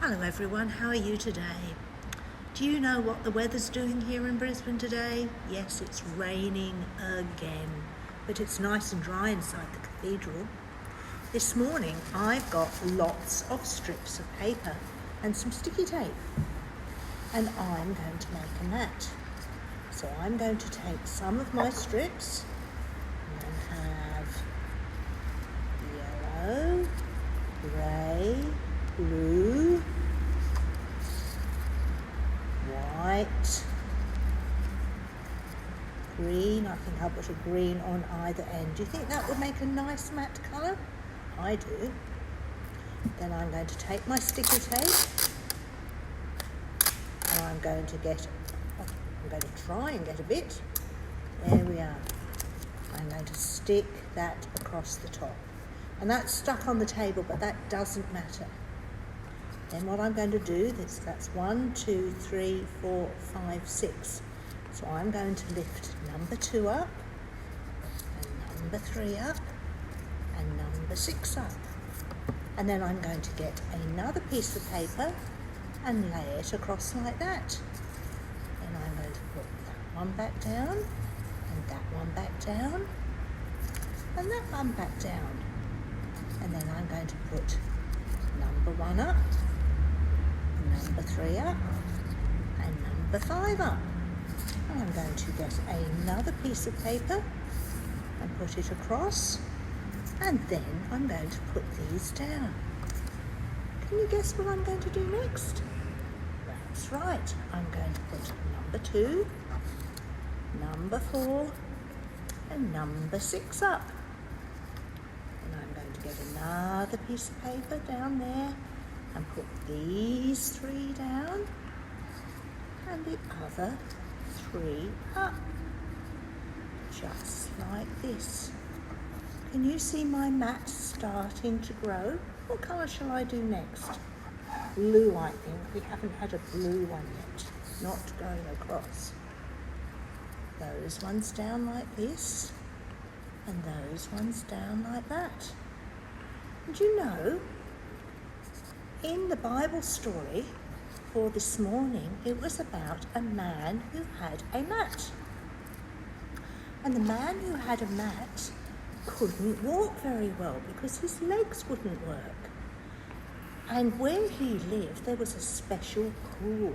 Hello everyone, how are you today? Do you know what the weather's doing here in Brisbane today? Yes, it's raining again, but it's nice and dry inside the cathedral. This morning I've got lots of strips of paper and some sticky tape, and I'm going to make a mat. So I'm going to take some of my strips and have yellow, grey, blue, white, green. I think I'll put a green on either end. Do you think that would make a nice matte colour? I do. Then I'm going to take my sticky tape and I'm going to try and get a bit. There we are. I'm going to stick that across the top. And that's stuck on the table, but that doesn't matter. Then what I'm going to do, that's 1, 2, 3, 4, 5, 6. So I'm going to lift number 2 up, and number 3 up, and number 6 up. And then I'm going to get another piece of paper and lay it across like that. Then I'm going to put that one back down, and that one back down, and that one back down. And then I'm going to put number 1 up, number 3 up, and number 5 up. And I'm going to get another piece of paper and put it across, and then I'm going to put these down. Can you guess what I'm going to do next? That's right, I'm going to put number 2, number 4, and number 6 up. And I'm going to get another piece of paper down there and put these 3 down and the other 3 up, just like this. Can you see my mat starting to grow? What colour shall I do next? Blue, I think. We haven't had a blue one yet, not going across. Those ones down like this, and those ones down like that. And you know, in the Bible story for this morning, it was about a man who had a mat. And the man who had a mat couldn't walk very well because his legs wouldn't work. And where he lived, there was a special pool.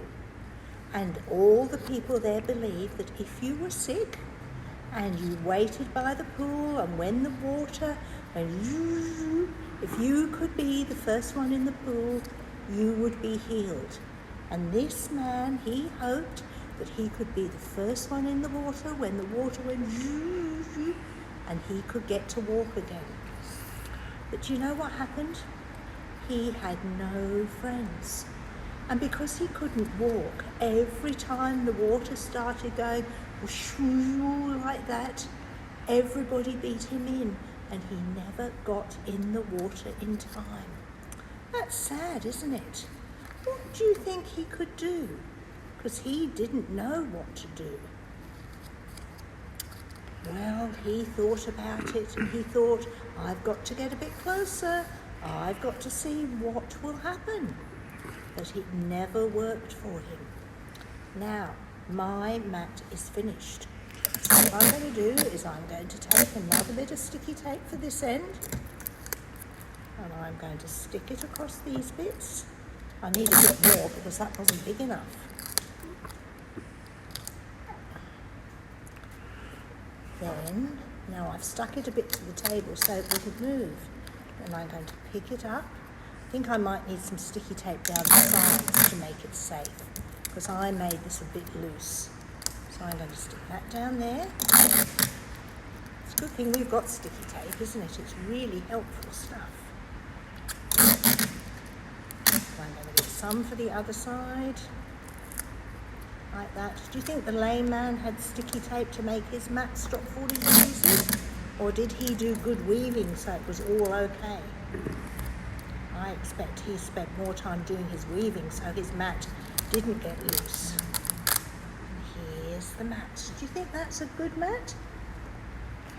And all the people there believed that if you were sick and you waited by the pool, and when the water went, if you could be the first one in the pool, you would be healed. And this man, he hoped that he could be the first one in the water when the water went, and he could get to walk again. But you know what happened? He had no friends. And because he couldn't walk, every time the water started going like that, everybody beat him in, and he never got in the water in time. That's sad, isn't it? What do you think he could do? Because he didn't know what to do. Well, he thought about it, and he thought, I've got to get a bit closer. I've got to see what will happen. But it never worked for him. Now, my mat is finished. So what I'm going to do is I'm going to take another bit of sticky tape for this end, and I'm going to stick it across these bits. I need a bit more because that wasn't big enough. Then, now I've stuck it a bit to the table so it wouldn't move. Then I'm going to pick it up. I think I might need some sticky tape down the sides to make it safe, because I made this a bit loose. So I'm going to stick that down there. It's a good thing we've got sticky tape, isn't it? It's really helpful stuff. I'm going to get some for the other side, like that. Do you think the lame man had sticky tape to make his mat stop falling to pieces? Or did he do good weaving so it was all okay? I expect he spent more time doing his weaving so his mat didn't get loose. Here's the mat. Do you think that's a good mat?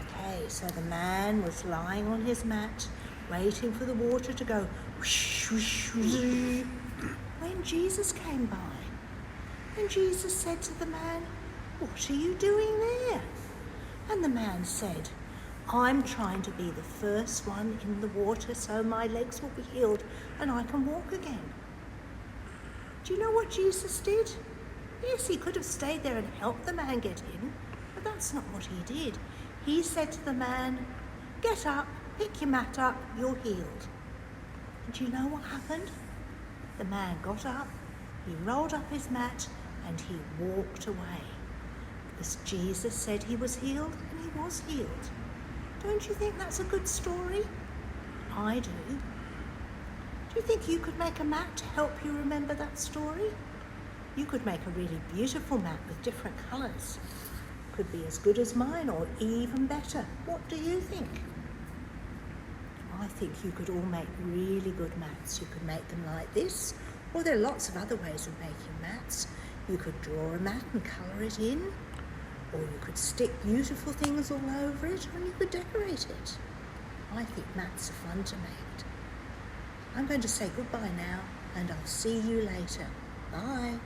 Okay, so the man was lying on his mat, waiting for the water to go whoosh, whoosh, whoosh. when Jesus came by. And Jesus said to the man, "What are you doing there?" And the man said, "I'm trying to be the first one in the water so my legs will be healed and I can walk again." Do you know what Jesus did? Yes, he could have stayed there and helped the man get in, but that's not what he did. He said to the man, "Get up, pick your mat up, you're healed." And do you know what happened? The man got up, he rolled up his mat, and he walked away. Because Jesus said he was healed, and he was healed. Don't you think that's a good story? I do. Do you think you could make a mat to help you remember that story? You could make a really beautiful mat with different colours. Could be as good as mine or even better. What do you think? I think you could all make really good mats. You could make them like this, or there are lots of other ways of making mats. You could draw a mat and colour it in, or you could stick beautiful things all over it, or you could decorate it. I think mats are fun to make. I'm going to say goodbye now, and I'll see you later. Bye.